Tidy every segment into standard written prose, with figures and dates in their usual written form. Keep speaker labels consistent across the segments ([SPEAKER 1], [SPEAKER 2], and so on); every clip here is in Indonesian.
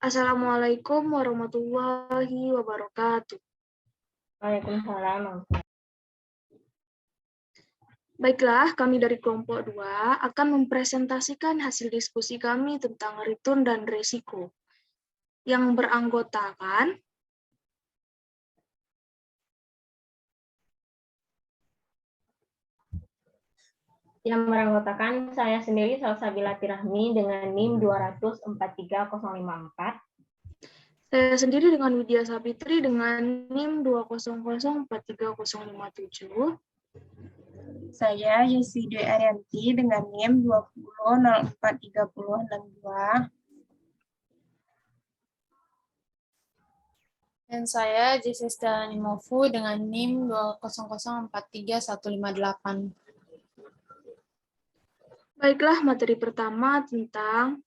[SPEAKER 1] Assalamualaikum warahmatullahi wabarakatuh.
[SPEAKER 2] Waalaikumsalam.
[SPEAKER 1] Baiklah, kami dari kelompok 2 akan mempresentasikan hasil diskusi kami tentang return dan resiko yang beranggotakan
[SPEAKER 2] saya sendiri, Salsabila Tirahmi, dengan NIM 243.054.
[SPEAKER 1] saya sendiri dengan Widya Sapitri dengan NIM 200.43057.
[SPEAKER 3] Saya Yuside Arianti dengan NIM 20.04.3062.
[SPEAKER 4] Dan saya Jesse Stelnimovu dengan NIM 20043.158.
[SPEAKER 1] Baiklah, materi pertama tentang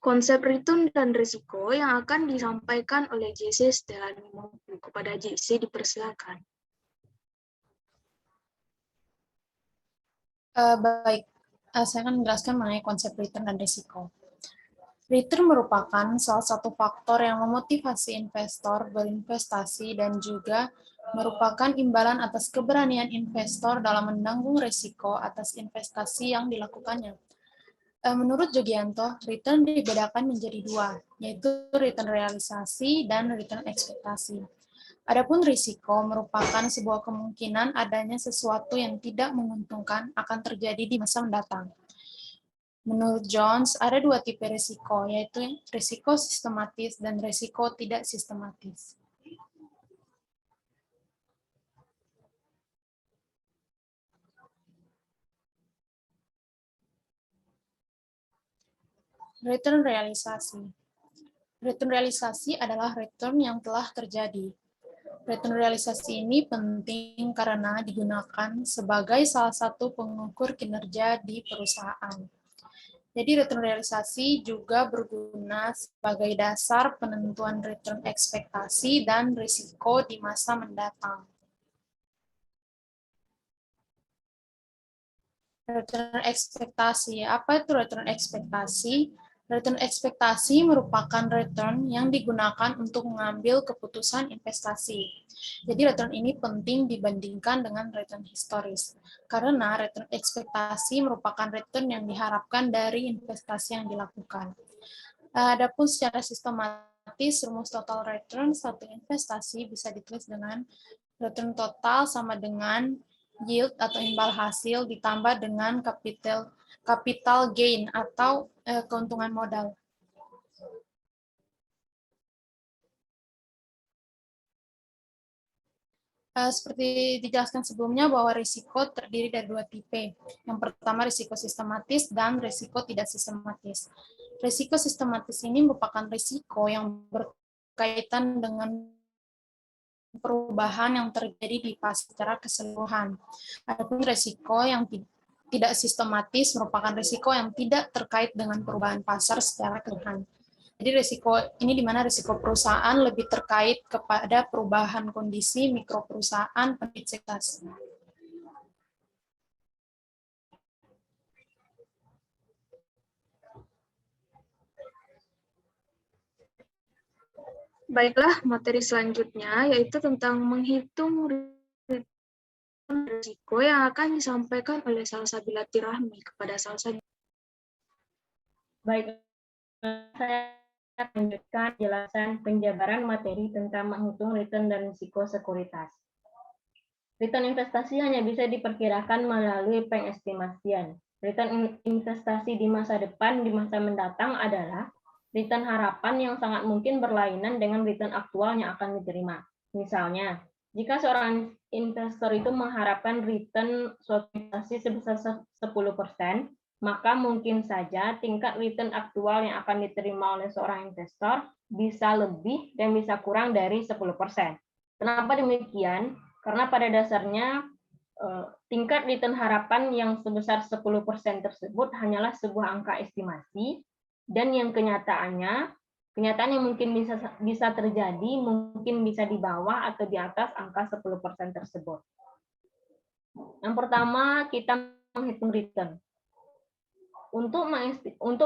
[SPEAKER 1] konsep return dan risiko yang akan disampaikan oleh Jesse Stelnimovu. Kepada Jesse dipersilakan.
[SPEAKER 4] Baik, saya akan menjelaskan mengenai konsep return dan risiko. Return merupakan salah satu faktor yang memotivasi investor berinvestasi dan juga merupakan imbalan atas keberanian investor dalam menanggung risiko atas investasi yang dilakukannya. Menurut Jogianto, return dibedakan menjadi dua, yaitu return realisasi dan return ekspektasi. Adapun risiko merupakan sebuah kemungkinan adanya sesuatu yang tidak menguntungkan akan terjadi di masa mendatang. Menurut Jones, ada dua tipe risiko, yaitu risiko sistematis dan risiko tidak sistematis. Return realisasi. Return realisasi adalah return yang telah terjadi. Return realisasi ini penting karena digunakan sebagai salah satu pengukur kinerja di perusahaan. Jadi return realisasi juga berguna sebagai dasar penentuan return ekspektasi dan risiko di masa mendatang. Return ekspektasi. Apa itu return ekspektasi? Return ekspektasi merupakan return yang digunakan untuk mengambil keputusan investasi. Jadi return ini penting dibandingkan dengan return historis. Karena return ekspektasi merupakan return yang diharapkan dari investasi yang dilakukan. Adapun secara sistematis, rumus total return satu investasi bisa ditulis dengan return total sama dengan yield atau imbal hasil ditambah dengan capital gain atau keuntungan modal. Seperti dijelaskan sebelumnya bahwa risiko terdiri dari dua tipe. Yang pertama risiko sistematis dan risiko tidak sistematis. Risiko sistematis ini merupakan risiko yang berkaitan dengan perubahan yang terjadi di pasar secara keseluruhan. Adapun risiko yang tidak sistematis merupakan risiko yang tidak terkait dengan perubahan pasar secara keseluruhan. Jadi risiko ini di mana risiko perusahaan lebih terkait kepada perubahan kondisi mikroperusahaan pendidikas.
[SPEAKER 1] Baiklah, materi selanjutnya yaitu tentang menghitung risiko yang akan disampaikan oleh Salsabila Tirahmi kepada Salsabila.
[SPEAKER 2] Baik, saya lanjutkan penjelasan penjabaran materi tentang menghitung return dan risiko sekuritas. Return investasi hanya bisa diperkirakan melalui pengestimasian. Return investasi di masa depan, di masa mendatang adalah return harapan yang sangat mungkin berlainan dengan return aktual yang akan diterima. Misalnya, jika seorang investor itu mengharapkan return suatu investasi sebesar 10%, maka mungkin saja tingkat return aktual yang akan diterima oleh seorang investor bisa lebih dan bisa kurang dari 10%. Kenapa demikian? Karena pada dasarnya tingkat return harapan yang sebesar 10% tersebut hanyalah sebuah angka estimasi, dan yang kenyataannya yang mungkin bisa terjadi, mungkin bisa di bawah atau di atas angka 10% tersebut. Yang pertama, kita menghitung return. Untuk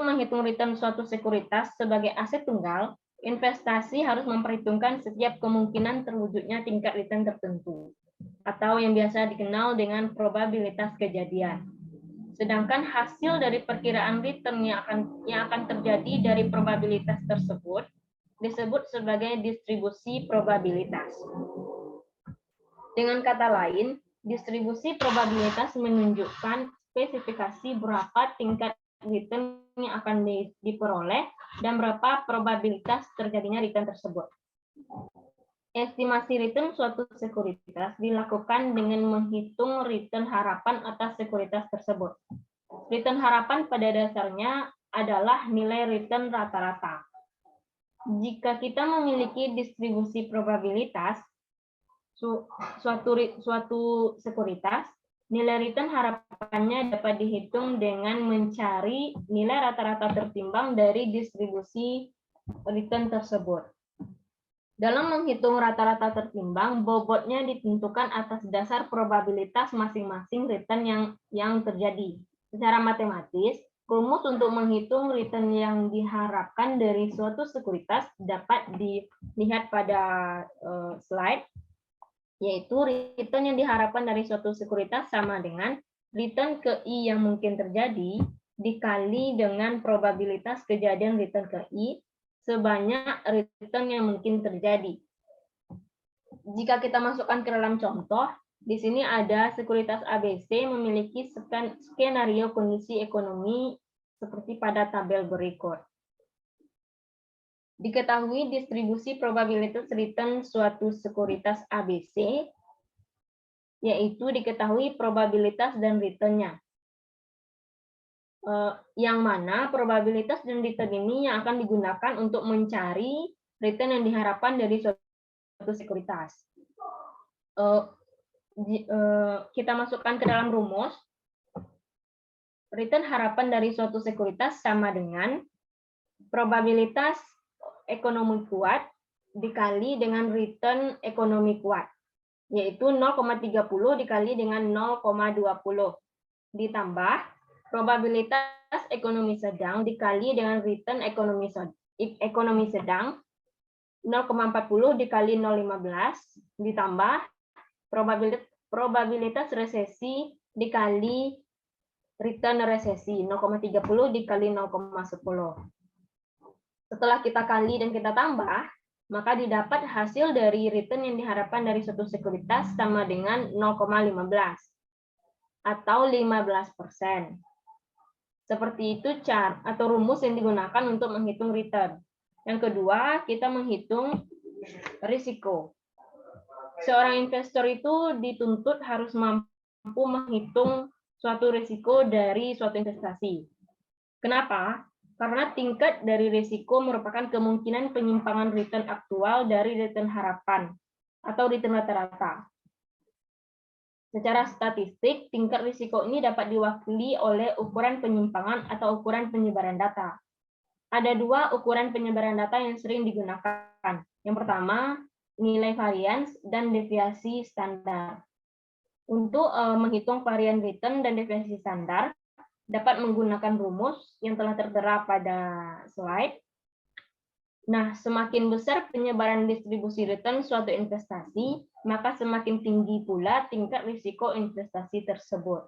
[SPEAKER 2] menghitung return suatu sekuritas sebagai aset tunggal, investasi harus memperhitungkan setiap kemungkinan terwujudnya tingkat return tertentu, atau yang biasa dikenal dengan probabilitas kejadian. Sedangkan hasil dari perkiraan return yang akan terjadi dari probabilitas tersebut disebut sebagai distribusi probabilitas. Dengan kata lain, distribusi probabilitas menunjukkan spesifikasi berapa tingkat return yang akan diperoleh dan berapa probabilitas terjadinya return tersebut. Estimasi return suatu sekuritas dilakukan dengan menghitung return harapan atas sekuritas tersebut. Return harapan pada dasarnya adalah nilai return rata-rata. Jika kita memiliki distribusi probabilitas suatu sekuritas, nilai return harapannya dapat dihitung dengan mencari nilai rata-rata tertimbang dari distribusi return tersebut. Dalam menghitung rata-rata tertimbang, bobotnya ditentukan atas dasar probabilitas masing-masing return yang terjadi. Secara matematis, rumus untuk menghitung return yang diharapkan dari suatu sekuritas dapat dilihat pada slide, yaitu return yang diharapkan dari suatu sekuritas sama dengan return ke I yang mungkin terjadi dikali dengan probabilitas kejadian return ke I sebanyak return yang mungkin terjadi. Jika kita masukkan ke dalam contoh, di sini ada sekuritas ABC memiliki skenario kondisi ekonomi seperti pada tabel berikut. Diketahui distribusi probabilitas return suatu sekuritas ABC, yaitu diketahui probabilitas dan return-nya. Yang mana probabilitas dan return ini yang akan digunakan untuk mencari return yang diharapkan dari suatu sekuritas. Kita masukkan ke dalam rumus, return harapan dari suatu sekuritas sama dengan probabilitas ekonomi kuat dikali dengan return ekonomi kuat, yaitu 0,30 dikali dengan 0,20 ditambah probabilitas ekonomi sedang dikali dengan return ekonomi sedang 0,40 dikali 0,15 ditambah probabilitas resesi dikali return resesi 0,30 dikali 0,10. Setelah kita kali dan kita tambah, maka didapat hasil dari return yang diharapkan dari suatu sekuritas sama dengan 0,15 atau 15%. Seperti itu cara atau rumus yang digunakan untuk menghitung return. Yang kedua, kita menghitung risiko. Seorang investor itu dituntut harus mampu menghitung suatu risiko dari suatu investasi. Kenapa? Karena tingkat dari risiko merupakan kemungkinan penyimpangan return aktual dari return harapan atau return rata-rata. Secara statistik, tingkat risiko ini dapat diwakili oleh ukuran penyimpangan atau ukuran penyebaran data. Ada dua ukuran penyebaran data yang sering digunakan. Yang pertama, nilai varians dan deviasi standar. Untuk menghitung varian return dan deviasi standar, dapat menggunakan rumus yang telah tertera pada slide. Nah, semakin besar penyebaran distribusi return suatu investasi, maka semakin tinggi pula tingkat risiko investasi tersebut.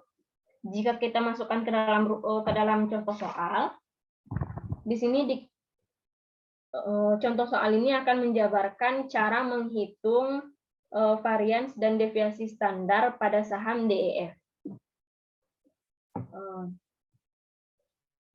[SPEAKER 2] Jika kita masukkan ke dalam contoh soal, di sini contoh soal ini akan menjabarkan cara menghitung varians dan deviasi standar pada saham DEF.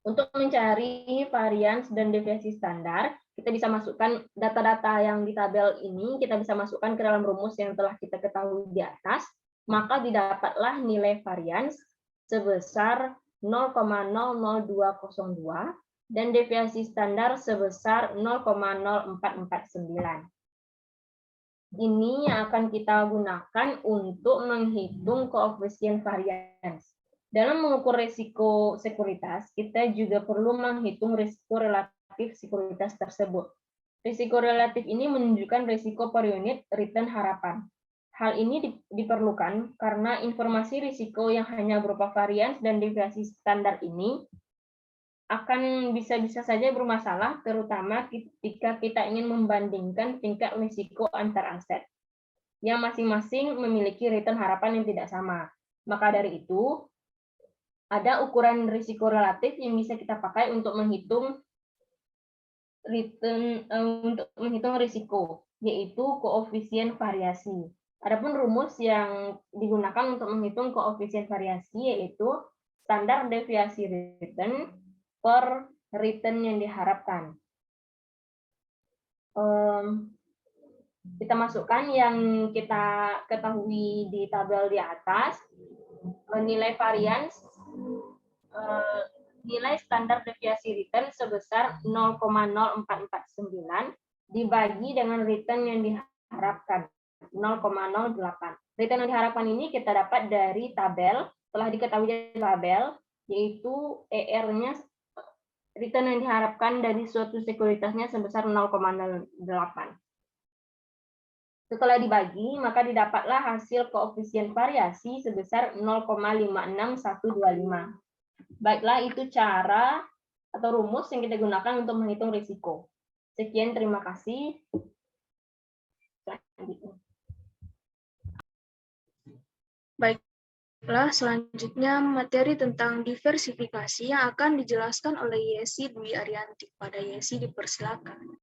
[SPEAKER 2] Untuk mencari varians dan deviasi standar, kita bisa masukkan data-data yang di tabel ini, kita bisa masukkan ke dalam rumus yang telah kita ketahui di atas, maka didapatlah nilai varians sebesar 0,00202 dan deviasi standar sebesar 0,0449. Ini yang akan kita gunakan untuk menghitung koefisien varians. Dalam mengukur risiko sekuritas, kita juga perlu menghitung risiko relatif sekuritas tersebut. Risiko relatif ini menunjukkan risiko per unit return harapan. Hal ini diperlukan karena informasi risiko yang hanya berupa varians dan deviasi standar ini akan bisa-bisa saja bermasalah, terutama ketika kita ingin membandingkan tingkat risiko antar aset yang masing-masing memiliki return harapan yang tidak sama. Maka dari itu, ada ukuran risiko relatif yang bisa kita pakai untuk menghitung risiko, yaitu koefisien variasi. Adapun rumus yang digunakan untuk menghitung koefisien variasi yaitu standar deviasi return per return yang diharapkan. Kita masukkan yang kita ketahui di tabel di atas, nilai varians, nilai standar deviasi return sebesar 0,0449 dibagi dengan return yang diharapkan 0,08. Return yang diharapkan ini kita dapat dari tabel, telah diketahui dari tabel, yaitu ER-nya, return yang diharapkan dari suatu sekuritasnya sebesar 0,08. Setelah dibagi, maka didapatlah hasil koefisien variasi sebesar 0,56125. Baiklah, itu cara atau rumus yang kita gunakan untuk menghitung risiko. Sekian, terima kasih.
[SPEAKER 1] Baiklah, selanjutnya materi tentang diversifikasi yang akan dijelaskan oleh Yesi Dwi Arianti. Pada Yesi dipersilakan.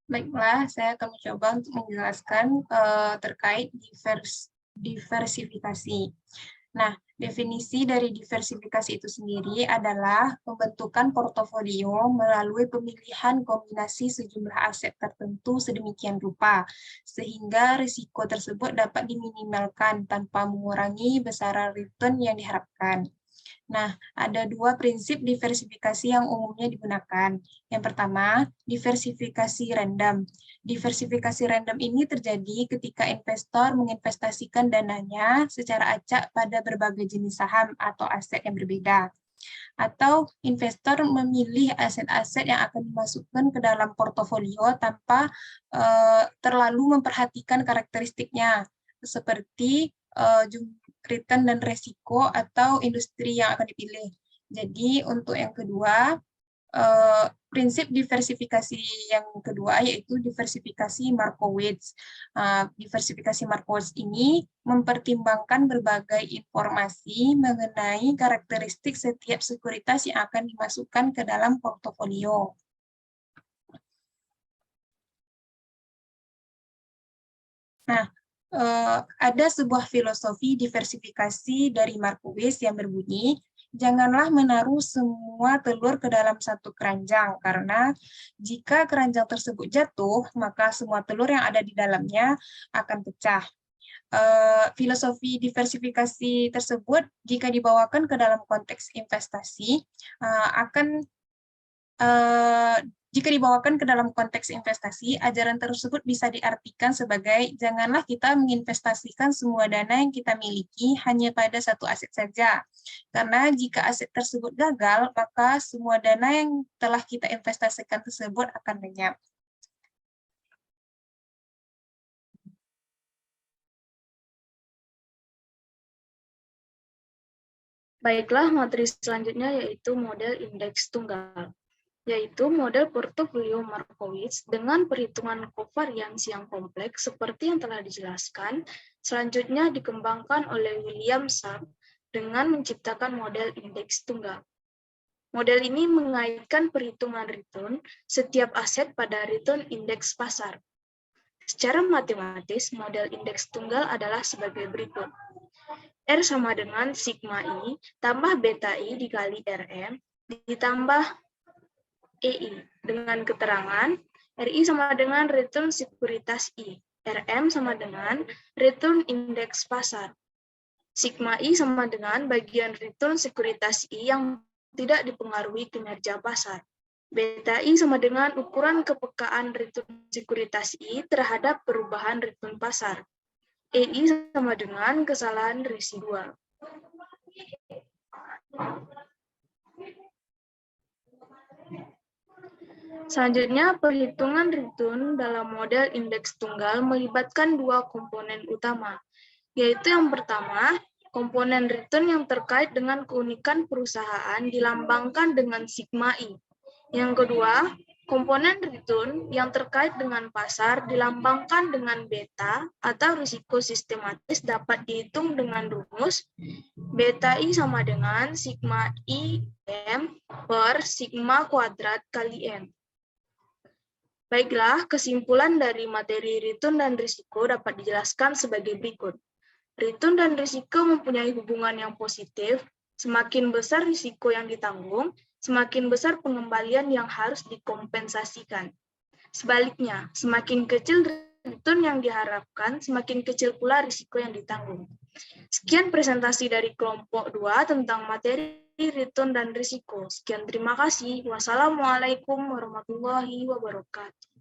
[SPEAKER 3] Baiklah, saya akan mencoba untuk menjelaskan terkait diversifikasi. Nah, definisi dari diversifikasi itu sendiri adalah pembentukan portofolio melalui pemilihan kombinasi sejumlah aset tertentu sedemikian rupa, sehingga risiko tersebut dapat diminimalkan tanpa mengurangi besaran return yang diharapkan. Nah, ada dua prinsip diversifikasi yang umumnya digunakan. Yang pertama, diversifikasi random. Diversifikasi random ini terjadi ketika investor menginvestasikan dananya secara acak pada berbagai jenis saham atau aset yang berbeda. Atau investor memilih aset-aset yang akan dimasukkan ke dalam portofolio tanpa terlalu memperhatikan karakteristiknya, seperti return dan resiko atau industri yang akan dipilih. Jadi untuk yang kedua, prinsip diversifikasi yang kedua yaitu diversifikasi Markowitz. Diversifikasi Markowitz ini mempertimbangkan berbagai informasi mengenai karakteristik setiap sekuritas yang akan dimasukkan ke dalam portofolio. Nah, ada sebuah filosofi diversifikasi dari Markowitz yang berbunyi, janganlah menaruh semua telur ke dalam satu keranjang, karena jika keranjang tersebut jatuh, maka semua telur yang ada di dalamnya akan pecah. Filosofi diversifikasi tersebut, jika dibawakan ke dalam konteks investasi, jika dibawakan ke dalam konteks investasi, ajaran tersebut bisa diartikan sebagai janganlah kita menginvestasikan semua dana yang kita miliki hanya pada satu aset saja. Karena jika aset tersebut gagal, maka semua dana yang telah kita investasikan tersebut akan lenyap.
[SPEAKER 1] Baiklah, materi selanjutnya yaitu model indeks tunggal, yaitu model portofolio Markowitz dengan perhitungan kovariansi yang kompleks seperti yang telah dijelaskan, selanjutnya dikembangkan oleh William Sharpe dengan menciptakan model indeks tunggal. Model ini mengaitkan perhitungan return setiap aset pada return indeks pasar. Secara matematis, model indeks tunggal adalah sebagai berikut. R sama dengan sigma I tambah beta I dikali Rm ditambah EI dengan keterangan RI sama dengan return sekuritas I, RM sama dengan return indeks pasar. Sigma I sama dengan bagian return sekuritas I yang tidak dipengaruhi kinerja pasar. Beta I sama dengan ukuran kepekaan return sekuritas I terhadap perubahan return pasar. EI sama dengan kesalahan residual. Selanjutnya, perhitungan return dalam model indeks tunggal melibatkan dua komponen utama, yaitu yang pertama, Komponen return yang terkait dengan keunikan perusahaan dilambangkan dengan sigma I. Yang kedua, komponen return yang terkait dengan pasar dilambangkan dengan beta atau risiko sistematis dapat dihitung dengan rumus beta I sama dengan sigma I M per sigma kuadrat kali M. Baiklah, kesimpulan dari materi return dan risiko dapat dijelaskan sebagai berikut. Return dan risiko mempunyai hubungan yang positif. Semakin besar risiko yang ditanggung, semakin besar pengembalian yang harus dikompensasikan. Sebaliknya, semakin kecil return yang diharapkan, semakin kecil pula risiko yang ditanggung. Sekian presentasi dari kelompok 2 tentang materi return dan risiko. Sekian, terima kasih. Wassalamualaikum warahmatullahi wabarakatuh.